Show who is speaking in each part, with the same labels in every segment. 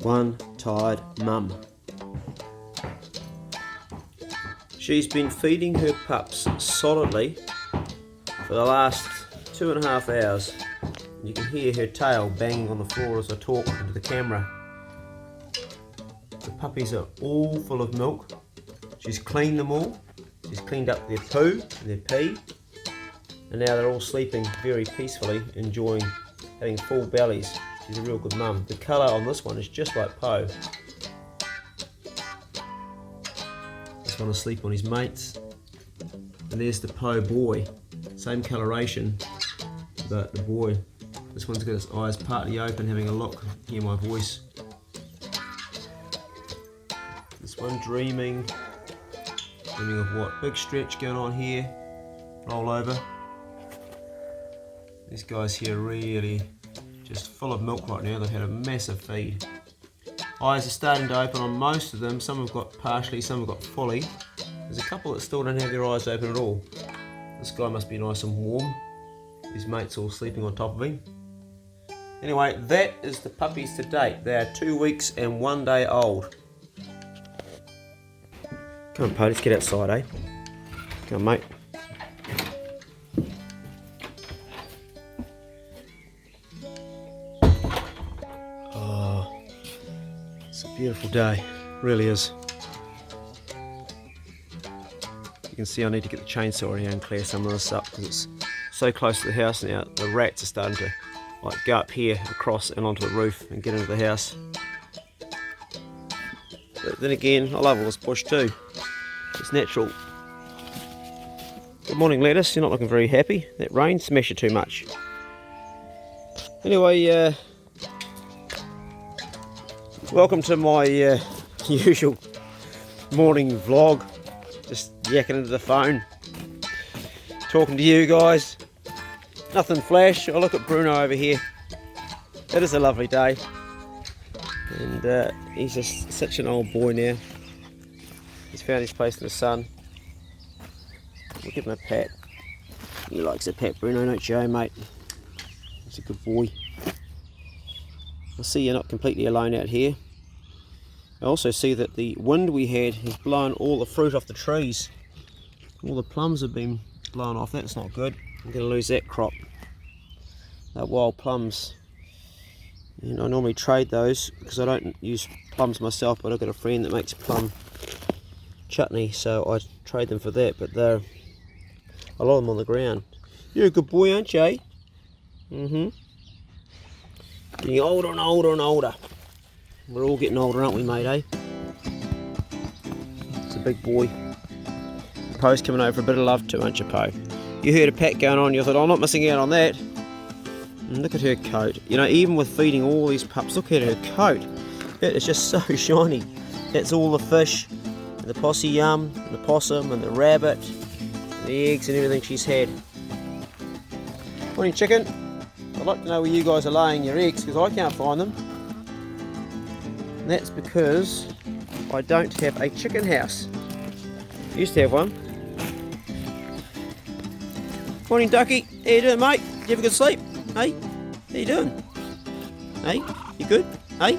Speaker 1: one tired mum. She's been feeding her pups solidly for the last 2.5 hours. You can hear her tail banging on the floor as I talk into the camera. The puppies are all full of milk. She's cleaned them all. She's cleaned up their poo and their pee. And now they're all sleeping very peacefully, enjoying having full bellies. She's a real good mum. The colour on this one is just like Poe. This one asleep on his mates. And there's the Poe boy. Same coloration, but the boy, this one's got his eyes partly open, having a look. Hear my voice. This one dreaming. Dreaming of what? Big stretch going on here. Roll over. These guys here really just full of milk right now. They've had a massive feed. Eyes are starting to open on most of them. Some have got partially, some have got fully. There's a couple that still don't have their eyes open at all. This guy must be nice and warm. His mates all sleeping on top of him. Anyway, that is the puppies to date. They are 2 weeks and 1 day old. Come on, Poe, let's get outside, eh? Come on, mate. Oh, it's a beautiful day. It really is. You can see I need to get the chainsaw here and clear some of this up because it's so close to the house now. The rats are starting to like go up here, across and onto the roof and get into the house. But then again, I love all this bush too. It's natural. Good morning, lettuce. You're not looking very happy. That rain smashed you too much. Anyway, welcome to my usual morning vlog. Just yakking into the phone, talking to you guys. Nothing flash. Oh, look at Bruno over here. It is a lovely day, and he's just such an old boy now. He's found his place in the sun. We'll give him a pat. He likes a pat, Bruno, don't you, eh, mate? He's a good boy. I see you're not completely alone out here. I also see that the wind we had has blown all the fruit off the trees. All the plums have been blown off. That's not good. I'm going to lose that crop. They're wild plums. And I normally trade those because I don't use plums myself, but I've got a friend that makes plum chutney, so I trade them for that. But they're a lot of them on the ground. You're a good boy, aren't you, eh? Getting older and older and older. We're all getting older, aren't we, mate, eh? It's a big boy. Poe's coming over for a bit of love too, aren't you, Poe? You heard a pat going on, you thought, oh, I'm not missing out on that. And look at her coat. You know, even with feeding all these pups, look at her coat. It is just so shiny. That's all the fish, and the possum yum, and the possum, and the rabbit, and the eggs and everything she's had. Morning, chicken. I'd like to know where you guys are laying your eggs, because I can't find them. And that's because I don't have a chicken house. I used to have one. Morning, ducky. How you doing, mate? You have a good sleep? Hey? How you doing? Hey? You good? Hey?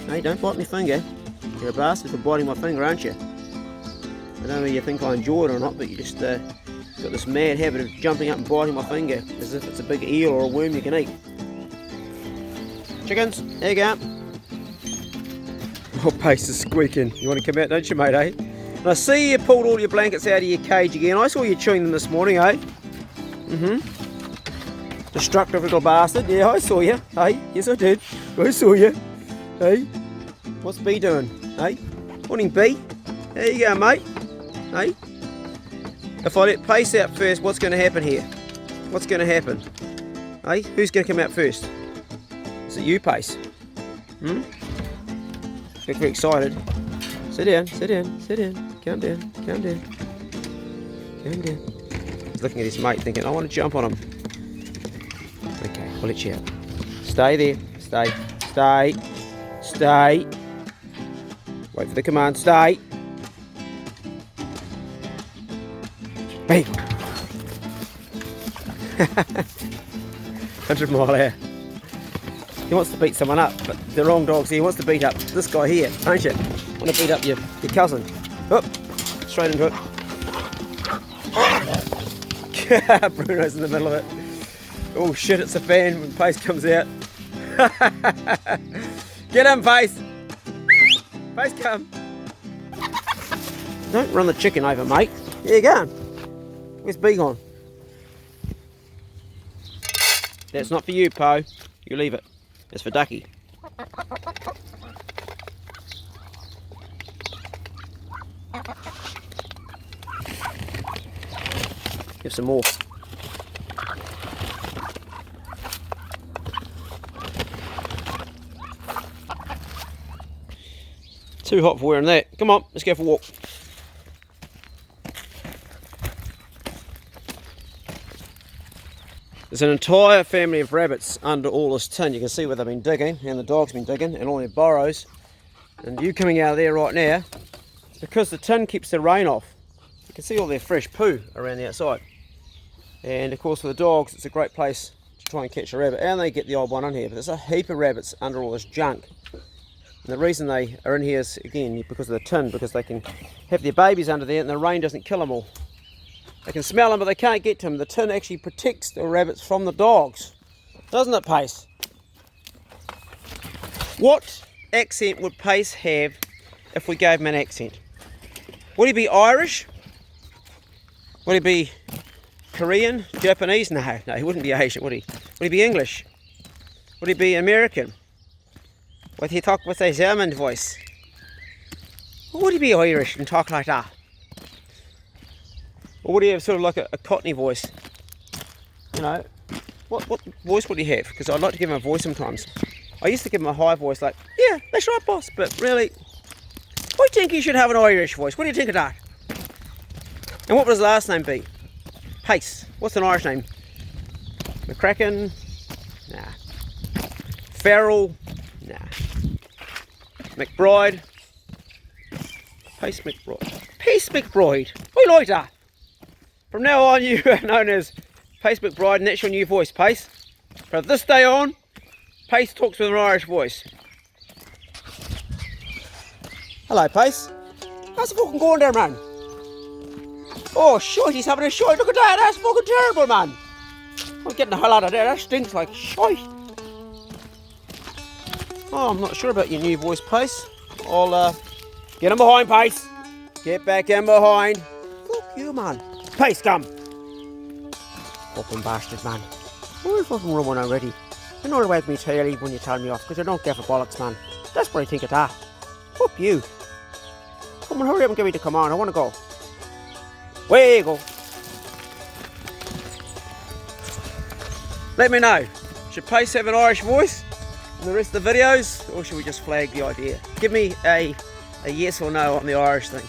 Speaker 1: Hey, don't bite my finger. You're a bastard for biting my finger, aren't you? I don't know whether you think I enjoy it or not, but you just got this mad habit of jumping up and biting my finger as if it's a big eel or a worm you can eat. Chickens, there you go. My pace is squeaking. You want to come out, don't you, mate, eh? And I see you pulled all your blankets out of your cage again. I saw you chewing them this morning, eh? Destructive little bastard. Yeah, I saw you. Hey, yes I did. I saw you. Hey, what's B doing? Hey, morning B. There you go, mate. Hey, if I let Pace out first, what's going to happen here? What's going to happen? Hey, who's going to come out first? Is it you, Pace? Get very excited. Sit down, sit down, sit down. Calm down, calm down. Calm down. He's looking at his mate thinking, I want to jump on him. Okay, I'll let you out. Stay there. Stay. Stay. Stay. Wait for the command. Stay. Bang. 100 mile an hour. He wants to beat someone up, but the wrong dog's here. He wants to beat up this guy here, don't you? Want to beat up your cousin. Up, straight into it. Bruno's in the middle of it. Oh shit, it's a fan when Pace comes out. Get him, Pace! Pace, come! Don't run the chicken over, mate. There you go. Where's B gone? That's not for you, Po. You leave it. It's for Ducky. Give some more. Too hot for wearing that. Come on, let's go for a walk. There's an entire family of rabbits under all this tin. You can see where they've been digging, and the dog's been digging, and all their burrows. And you coming out of there right now, because the tin keeps the rain off, you can see all their fresh poo around the outside. And of course for the dogs, it's a great place to try and catch a rabbit. And they get the odd one in here, but there's a heap of rabbits under all this junk. And the reason they are in here is, again, because of the tin, because they can have their babies under there and the rain doesn't kill them all. They can smell them, but they can't get to them. The tin actually protects the rabbits from the dogs. Doesn't it, Pace? What accent would Pace have if we gave him an accent? Would he be Irish? Would he be Korean? Japanese? No, he wouldn't be Asian, would he? Would he be English? Would he be American? Would he talk with a German voice? Or would he be Irish and talk like that? Or would he have sort of like a Cockney voice? You know, what voice would he have? Because I'd like to give him a voice sometimes. I used to give him a high voice like, yeah, that's right, boss. But really, I think he should have an Irish voice. What do you think of that? And what would his last name be? Pace. What's an Irish name? McCracken? Nah. Farrell? Nah. McBride? Pace McBride. Pace McBride. I like that. From now on, you are known as Pace McBride, and that's your new voice, Pace. From this day on, Pace talks with an Irish voice. Hello, Pace. How's it fucking going there, man? Oh, shite, he's having a shite. Look at that, that's fucking terrible, man. I'm getting the hell out of there, that stinks like shite. Oh, I'm not sure about your new voice, Pace. I'll, get him behind, Pace. Get back in behind. Fuck you, man. Pace, come! Fucking bastard, man. Why are you fucking rumbling already? You're not away with me tail even when you tell me off, because I don't give a bollocks, man. That's what I think of that. Fuck you. Come on, hurry up and get me to come on. I want to go. Where you go? Let me know. Should Pace have an Irish voice in the rest of the videos, or should we just flag the idea? Give me a yes or no on the Irish thing.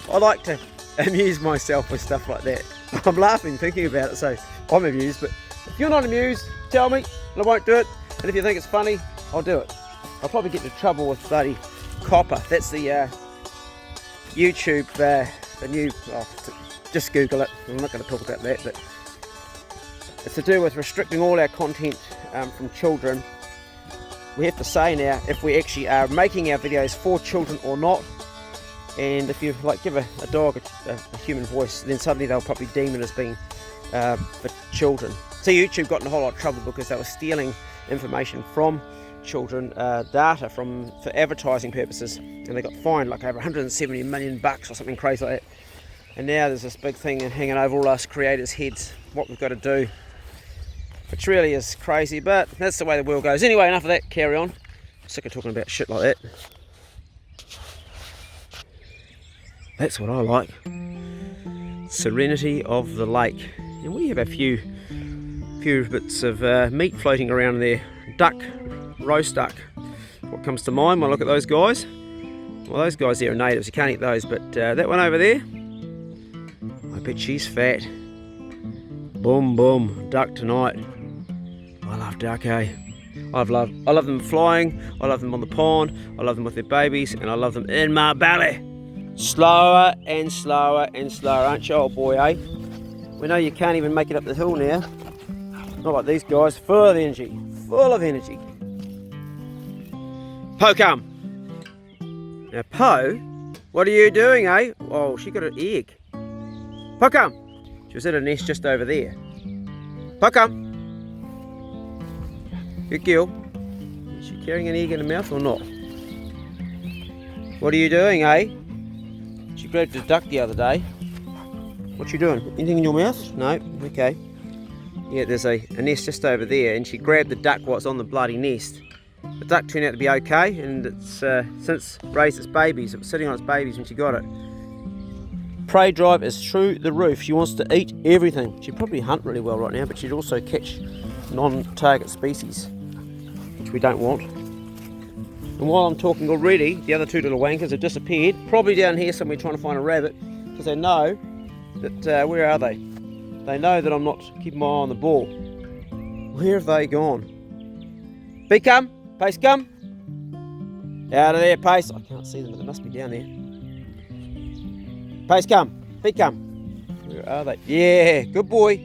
Speaker 1: I like to amuse myself with stuff like that. I'm laughing thinking about it, so I'm amused, but if you're not amused, tell me and I won't do it. And if you think it's funny, I'll do it. I'll probably get into trouble with bloody Copper. That's the YouTube, the new, just Google it. I'm not going to talk about that, but it's to do with restricting all our content from children. We have to say now if we actually are making our videos for children or not. And if you like give a dog a human voice, then suddenly they'll probably deem it as being for children. So YouTube got in a whole lot of trouble because they were stealing information from children, data for advertising purposes, and they got fined like over 170 million bucks or something crazy like that. And now there's this big thing hanging over all us creators' heads, what we've got to do, which really is crazy, but that's the way the world goes. Anyway, enough of that, carry on. I'm sick of talking about shit like that. That's what I like. Serenity of the lake. And we have a few bits of meat floating around there. Duck, roast duck. What comes to mind when I look at those guys? Well, those guys there are natives, you can't eat those, but that one over there, I bet she's fat. Boom, boom, duck tonight. I love duck, eh? I love them flying, I love them on the pond, I love them with their babies, and I love them in my belly. Slower and slower and slower, aren't you, old boy, eh? We know you can't even make it up the hill now. Not like these guys, full of energy, full of energy. Poe, come. Now, Poe, what are you doing, eh? Oh, she got an egg. Poe, come. She was in a nest just over there. Poe, come. Good girl. Is she carrying an egg in her mouth or not? What are you doing, eh? She grabbed a duck the other day. What you doing? Anything in your mouth? No? Okay. Yeah, there's a nest just over there, and she grabbed the duck while it's on the bloody nest. The duck turned out to be okay, and it's since raised its babies. It was sitting on its babies when she got it. Prey drive is through the roof. She wants to eat everything. She'd probably hunt really well right now, but she'd also catch non-target species, which we don't want. And while I'm talking already, the other two little wankers have disappeared, probably down here somewhere trying to find a rabbit, because they know that, where are they? They know that I'm not keeping my eye on the ball. Where have they gone? Pete, come. Pace, come. Out of there, Pace. I can't see them, but they must be down there. Pace, come. Pete, come. Where are they? Yeah, good boy.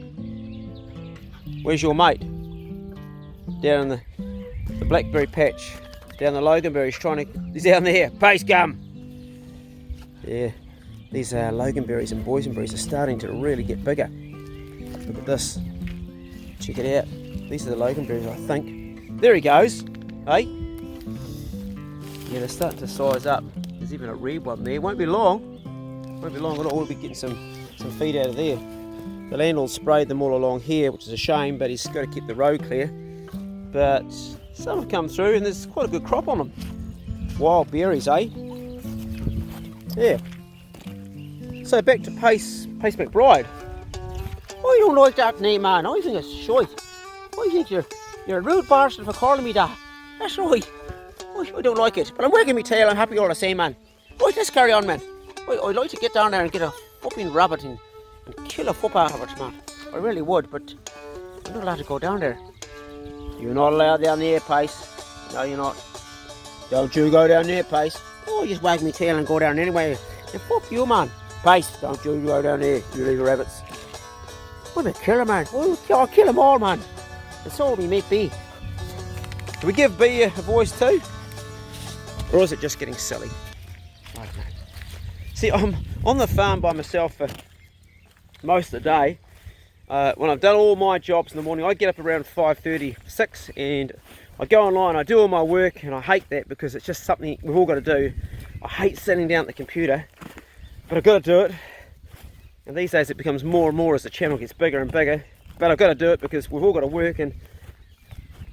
Speaker 1: Where's your mate? Down in the blackberry patch. Down the loganberries, he's down there. Pace, come. Yeah, these loganberries and boysenberries are starting to really get bigger. Look at this. Check it out. These are the loganberries, I think. There he goes. Hey? Yeah, they're starting to size up. There's even a red one there. Won't be long. We'll be getting some feed out of there. The landlord sprayed them all along here, which is a shame, but he's got to keep the road clear. But some have come through, and there's quite a good crop on them. Wild berries, eh? Yeah. So back to Pace McBride. Oh, you don't like that name, man. I think it's shite. I think you're a rude bastard for calling me that. That's right. I don't like it. But I'm wagging my tail. I'm happy all the same, man. Right, let's carry on, man. I'd like to get down there and get a fucking rabbit and kill a fuck out of it, man. I really would, but I'm not allowed to go down there. You're not allowed down there, Pace. No, you're not. Don't you go down there, Pace. Oh, just wag my tail and go down anyway. And fuck you, man. Pace, don't you go down there, you little rabbits. I'm a killer, man. I'll kill them all, man. That's all we make be. Do we give B a voice too? Or is it just getting silly? I don't know. See, I'm on the farm by myself for most of the day. When I've done all my jobs in the morning, I get up around 5:30, 6, and I go online, I do all my work, and I hate that because it's just something we've all got to do. I hate sitting down at the computer, but I've got to do it. And these days it becomes more and more as the channel gets bigger and bigger. But I've got to do it because we've all got to work, and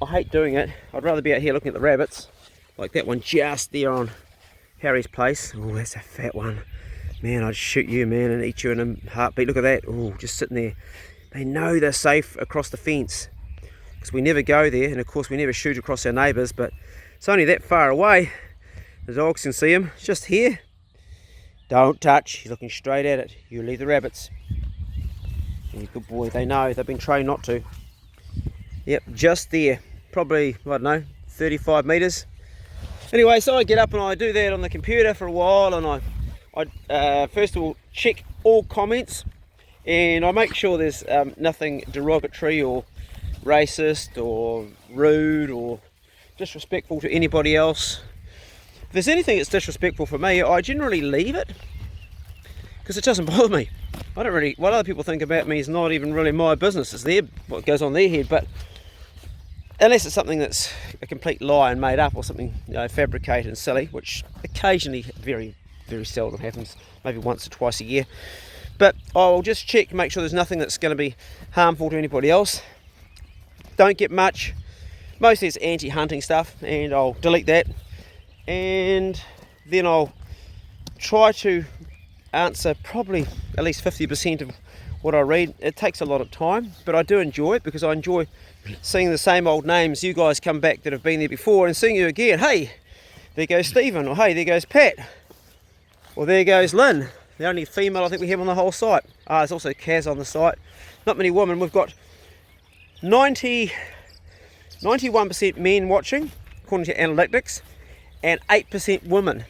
Speaker 1: I hate doing it. I'd rather be out here looking at the rabbits, like that one just there on Harry's place. Oh, that's a fat one. Man, I'd shoot you, man, and eat you in a heartbeat. Look at that. Oh, just sitting there. They know they're safe across the fence because we never go there, and of course we never shoot across our neighbours, but it's only that far away. The dogs can see him. It's just here. Don't touch. He's looking straight at it. You leave the rabbits. Yeah, good boy. They know. They've been trained not to. Yep, just there. Probably, I don't know, 35 metres. Anyway, so I get up and I do that on the computer for a while, and I first of all check all comments, and I make sure there's nothing derogatory or racist or rude or disrespectful to anybody else. If there's anything that's disrespectful for me, I generally leave it because it doesn't bother me. I don't really, what other people think about me is not even really my business. It's what goes on their head. But unless it's something that's a complete lie and made up, or something, you know, fabricated and silly, which occasionally, very, very seldom happens, maybe once or twice a year. But I'll just check, make sure there's nothing that's going to be harmful to anybody else. Don't get much. Mostly it's anti-hunting stuff, and I'll delete that. And then I'll try to answer probably at least 50% of what I read. It takes a lot of time, but I do enjoy it because I enjoy seeing the same old names. You guys come back that have been there before, and seeing you again. Hey, there goes Stephen, or hey, there goes Pat, or there goes Lynn, the only female I think we have on the whole site. There's also Kaz on the site. Not many women. We've got 91% men watching according to analytics, and 8% women.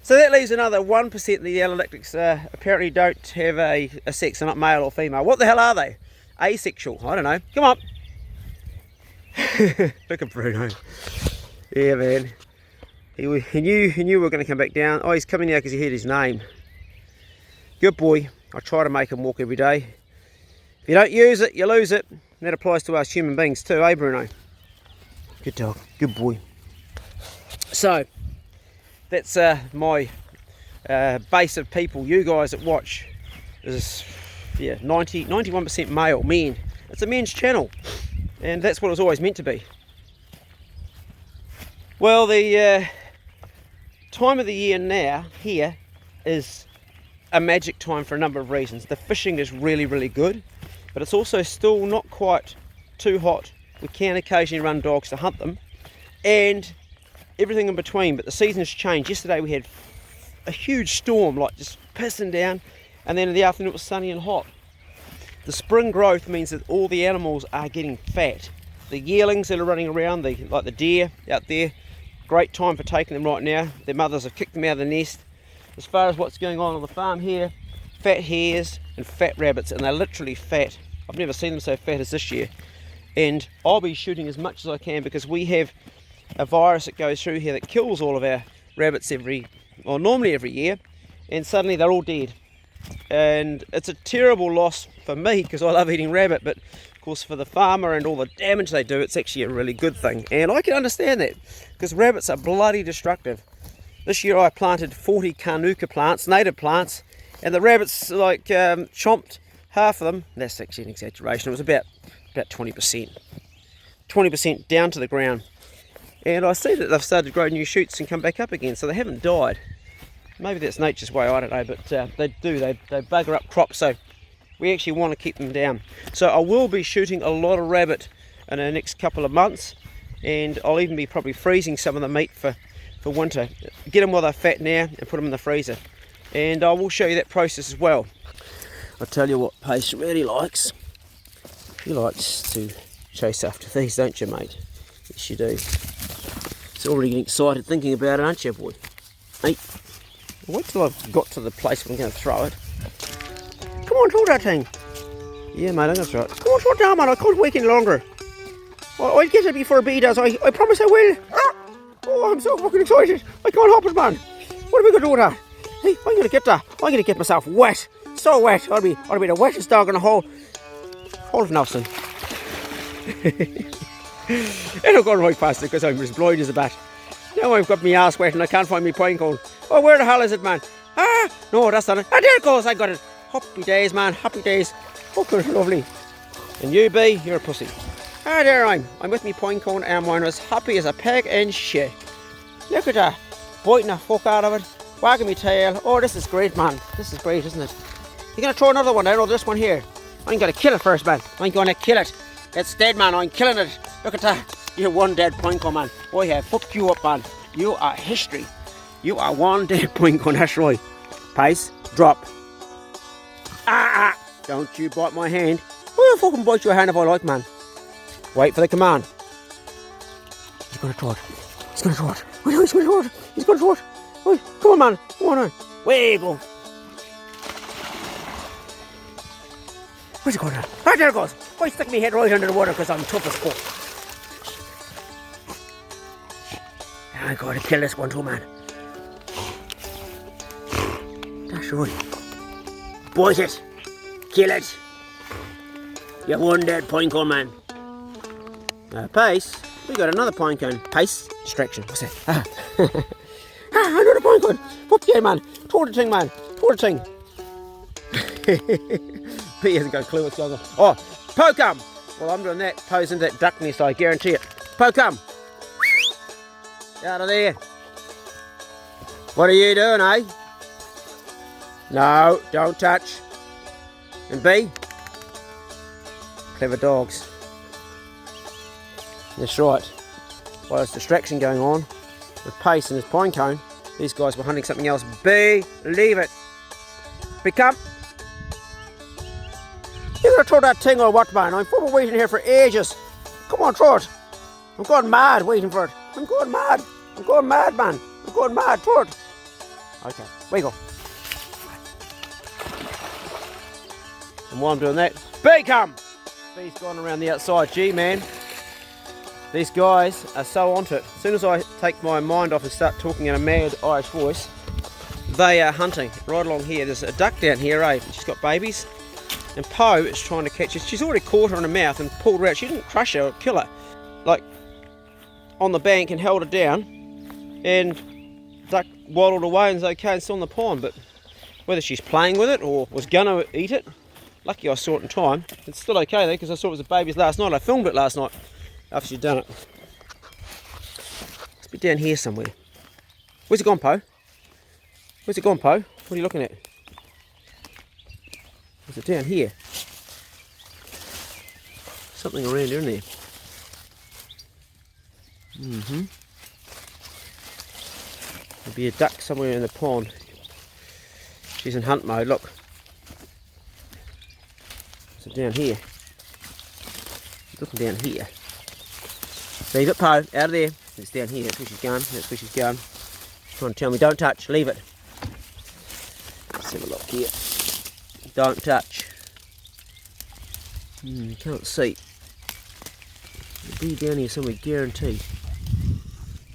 Speaker 1: So that leaves another 1% the analytics apparently don't have a sex. They're not male or female. What the hell are they? Asexual. I don't know. Come on. Look at Bruno. Yeah, man. He knew we were going to come back down. Oh, he's coming now because he heard his name. Good boy. I try to make him walk every day. If you don't use it, you lose it. And that applies to us human beings too, eh, Bruno? Good dog. Good boy. So, that's my base of people, you guys that watch. Is, yeah, 91% male, men. It's a men's channel. And that's what it was always meant to be. Well, the time of the year now, here, is a magic time for a number of reasons. The fishing is really, really good, but it's also still not quite too hot. We can occasionally run dogs to hunt them, and everything in between, but the season's changed. Yesterday we had a huge storm, like just pissing down, and then in the afternoon it was sunny and hot. The spring growth means that all the animals are getting fat. The yearlings that are running around, like the deer out there, great time for taking them right now. Their mothers have kicked them out of the nest. As far as what's going on the farm here, fat hares and fat rabbits, and they're literally fat. I've never seen them so fat as this year. And I'll be shooting as much as I can because we have a virus that goes through here that kills all of our rabbits normally every year, and suddenly they're all dead. And it's a terrible loss for me because I love eating rabbit, but of course for the farmer and all the damage they do, it's actually a really good thing. And I can understand that because rabbits are bloody destructive. This year I planted 40 carnuka plants, native plants, and the rabbits chomped half of them. That's actually an exaggeration. It was about 20%. 20% down to the ground. And I see that they've started to grow new shoots and come back up again, so they haven't died. Maybe that's nature's way, I don't know, but they do. They bugger up crops, so we actually want to keep them down. So I will be shooting a lot of rabbit in the next couple of months, and I'll even be probably freezing some of the meat for winter. Get them while they're fat now and put them in the freezer. And I will show you that process as well. I'll tell you what Pace really likes. He likes to chase after these, don't you, mate? Yes, you do. It's already getting excited thinking about it, aren't you, boy? Hey, wait till I've got to the place where I'm going to throw it. Come on, throw that thing. Yeah, mate, I'm going to throw it. Come on, throw it down, man. I can't wait any longer. I'll get it before B does. I promise I will. Oh, I'm so fucking excited. I can't help it, man. What are we going to do with that? Hey, I'm going to get that. I'm going to get myself wet. So wet. I'll be the wettest dog in the whole of Nelson. And I'm going right past it because I'm as blind as a bat. Now I've got my ass wet and I can't find my pine cone. Oh, where the hell is it, man? Ah, no, that's not it. Ah, there it goes. I got it. Happy days, man. Happy days. Fucking lovely. And you, B, you're a pussy. Ah, there I'm with me pine cone and I'm as happy as a peg and shit. Look at that. Biting the fuck out of it. Wagging my tail. Oh, this is great, man. This is great, isn't it? You're going to throw another one down, or this one here? I'm going to kill it first, man. I'm going to kill it. It's dead, man. I'm killing it. Look at that. You're one dead pine cone, man. Boy, I fucked you up, man. You are history. You are one dead pine cone. That's right. Pace, drop. Ah! Don't you bite my hand. I'll fucking bite your hand if I like, man. Wait for the command. He's going to throw it. He's going to throw it. Wait, he's going to throw it. He's going to throw it. Wait, come on, man. Come on, man. Way you go. Where's it going now? Right there it goes. I stick my head right under the water because I'm tough as fuck. I'm going to kill this one too, man. That's right. Bite it. Kill it. You're one dead pine cone, man. Pace, we got another pine cone. Pace, distraction. What's that? Another pine cone. Up here, man. Throw the thing, man. Throw the thing. P hasn't got a clue what's going on. Oh, poke him. Well, I'm doing that. Pose into that duck nest, I guarantee it. Poke him. Out of there. What are you doing, eh? No, don't touch. And B, clever dogs. That's right. While there's distraction going on with Pace and his pine cone, these guys were hunting something else. B, leave it. Become. You're going to throw that thing or what, man? I'm fucking waiting here for ages. Come on, throw it. I'm going mad waiting for it. I'm going mad. I'm going mad, man. I'm going mad. Throw it. Okay, where you go? And while I'm doing that, B come. B's gone around the outside. Gee, man. These guys are so onto it. As soon as I take my mind off and start talking in a mad Irish voice, they are hunting. Right along here, there's a duck down here, eh? She's got babies. And Poe is trying to catch her. She's already caught her in the mouth and pulled her out. She didn't crush her or kill her. Like, on the bank and held her down. And duck waddled away and was okay and still in the pond. But whether she's playing with it or was going to eat it, lucky I saw it in time. It's still okay though, because I saw it was the babies last night. I filmed it last night after she'd done it. It's be down here somewhere. Where's it gone, Poe? Where's it gone, Poe? What are you looking at? Is it down here? Something around here, isn't there? There'll be a duck somewhere in the pond. She's in hunt mode, look. Is it down here? She's looking down here. Leave it, Poe, out of there. It's down here, that's where she's going, that's where she's going. She's trying to tell me, don't touch, leave it. Let's have a look here. Don't touch. Can't see. It'll be down here somewhere, guaranteed.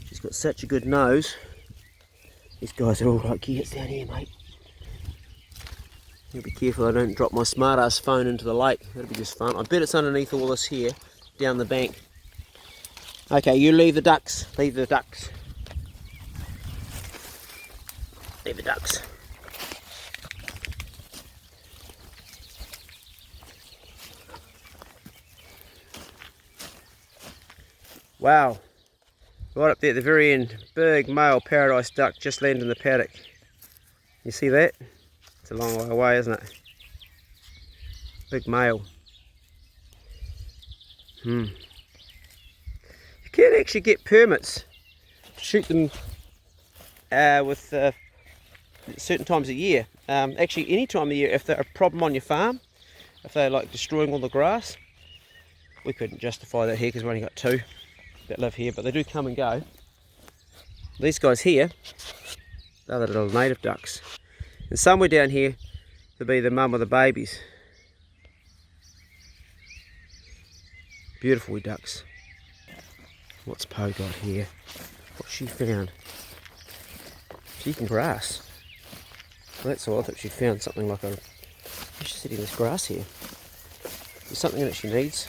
Speaker 1: She's got such a good nose. These guys are all like, yeah, it's down here, mate. You'll be careful I don't drop my smart ass phone into the lake. That'll be just fun. I bet it's underneath all this here, down the bank. Okay, you leave the ducks. Leave the ducks. Leave the ducks. Wow. Right up there at the very end, big male paradise duck just landed in the paddock. You see that? It's a long way away, isn't it? Big male. You can actually get permits to shoot them with certain times of year. Actually, any time of year, if they're a problem on your farm, if they're like destroying all the grass. We couldn't justify that here because we've only got 2 that live here, but they do come and go. These guys here, they're the little native ducks. And somewhere down here, there'll be the mum with the babies. Beautiful ducks. What's Poe got here? What's she found? She's eating grass. Well, that's all. I thought she found something like a... She's sitting in this grass here. There's something that she needs.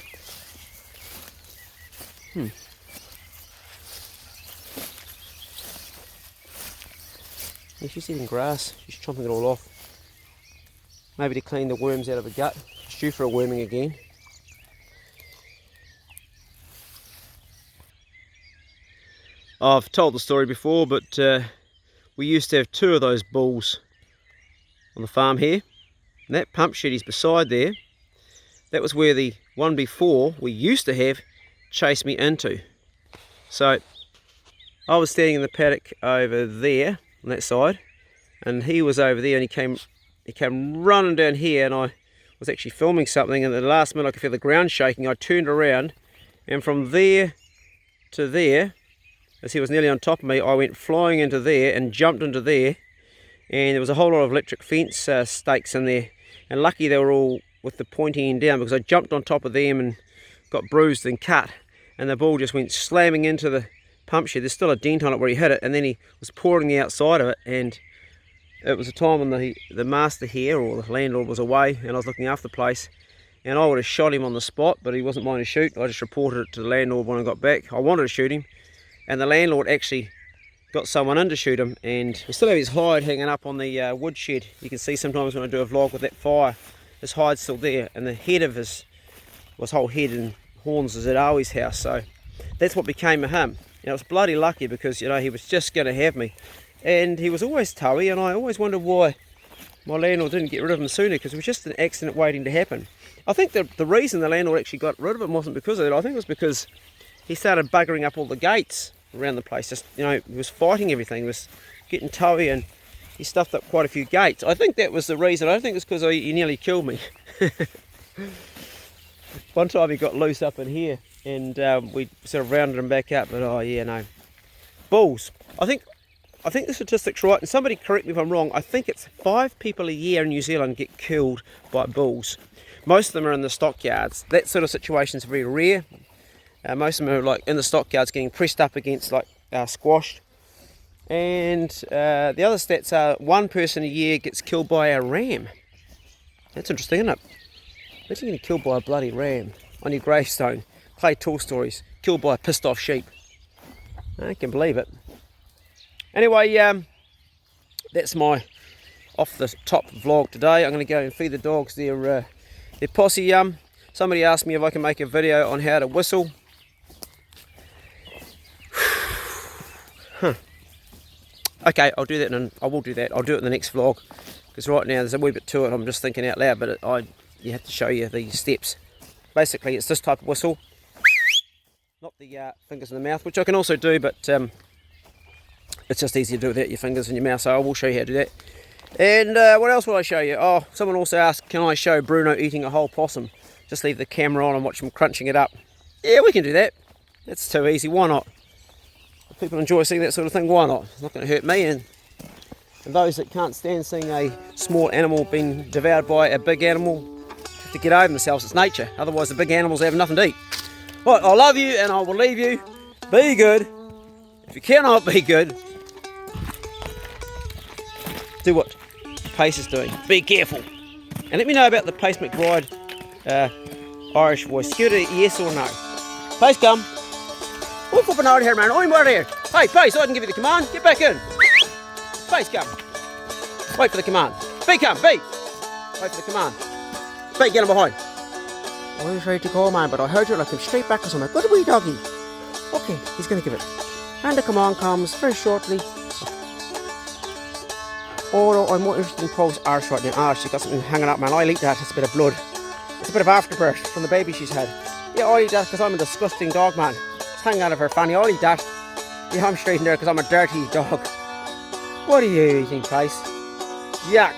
Speaker 1: Yeah, she's eating grass. She's chomping it all off. Maybe to clean the worms out of her gut. She's due for a worming again. I've told the story before, but we used to have 2 of those bulls on the farm here. And that pump shed is beside there. That was where the one before we used to have chased me into. So I was standing in the paddock over there on that side, and he was over there, and he came running down here, and I was actually filming something, and at the last minute I could feel the ground shaking. I turned around, and from there to there, as he was nearly on top of me, I went flying into there and jumped into there, and there was a whole lot of electric fence stakes in there, and lucky they were all with the pointy end down, because I jumped on top of them and got bruised and cut, and the bull just went slamming into the pump shed. There's still a dent on it where he hit it, and then he was pouring the outside of it, and it was a time when the master here, or the landlord, was away, and I was looking after the place, and I would have shot him on the spot, but he wasn't mine to shoot. I just reported it to the landlord when I got back. I wanted to shoot him, and the landlord actually got someone in to shoot him, and we still have his hide hanging up on the wood shed. You can see sometimes when I do a vlog with that fire, his hide's still there, and the head of his whole head and horns is at Owi's house, so that's what became of him. You know, it was bloody lucky, because, you know, he was just going to have me, and he was always towy, and I always wondered why my landlord didn't get rid of him sooner, because it was just an accident waiting to happen. I think the reason the landlord actually got rid of him wasn't because of that. I think it was because he started buggering up all the gates around the place. Just, you know, he was fighting everything. He was getting towy, and he stuffed up quite a few gates. I think that was the reason. I don't think it's because he nearly killed me. One time he got loose up in here, and we sort of rounded him back up, but oh yeah, no. Bulls. I think the statistic's right, and somebody correct me if I'm wrong. I think it's 5 people a year in New Zealand get killed by bulls. Most of them are in the stockyards. That sort of situation is very rare. Most of them are like in the stockyards getting pressed up against, like squashed. And the other stats are 1 person a year gets killed by a ram. That's interesting, isn't it? Imagine getting killed by a bloody ram on your gravestone. Claytallstories, killed by a pissed off sheep. I can believe it. Anyway, that's my off the top vlog today. I'm going to go and feed the dogs their possum yum. Somebody asked me if I can make a video on how to whistle. Okay, I'll do that, and I will do that. I'll do it in the next vlog, because right now there's a wee bit to it. I'm just thinking out loud, but you have to show you the steps. Basically, it's this type of whistle, not the fingers in the mouth, which I can also do, but it's just easier to do without your fingers in your mouth. So I will show you how to do that. And what else will I show you? Oh, someone also asked, can I show Bruno eating a whole possum? Just leave the camera on and watch him crunching it up. Yeah, we can do that. That's too easy. Why not? If people enjoy seeing that sort of thing, why not? It's not going to hurt me. And those that can't stand seeing a small animal being devoured by a big animal have to get over themselves. It's nature. Otherwise, the big animals have nothing to eat. Right, I love you and I will leave you. Be good. If you cannot be good, do what Pace is doing. Be careful. And let me know about the Pace McBride Irish voice. Give it a yes or no. Pace, come. I'm flipping out here, man. I'm out here. Hey, Pace, I can give you the command. Get back in. Pace, come. Wait for the command. B, come. B. Wait for the command. B, get him behind. I was ready to go, man, but I heard you like him straight back or something. Good wee doggy. Okay, he's going to give it. And the command comes very shortly. Oh, I'm more interested in Pro's arse right now. Ah, she's got something hanging up, man. I'll eat that. It's a bit of blood. It's a bit of afterbirth from the baby she's had. Yeah, I'll eat that because I'm a disgusting dog, man. It's hanging out of her fanny. I'll eat that. Yeah, I'm straight in there because I'm a dirty dog. What are you eating, Pace? Yuck.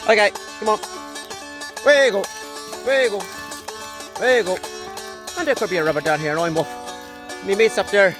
Speaker 1: Okay, come on. There you go. There you go. There you go. And there could be a rubber down here and I'm off. My mate's up there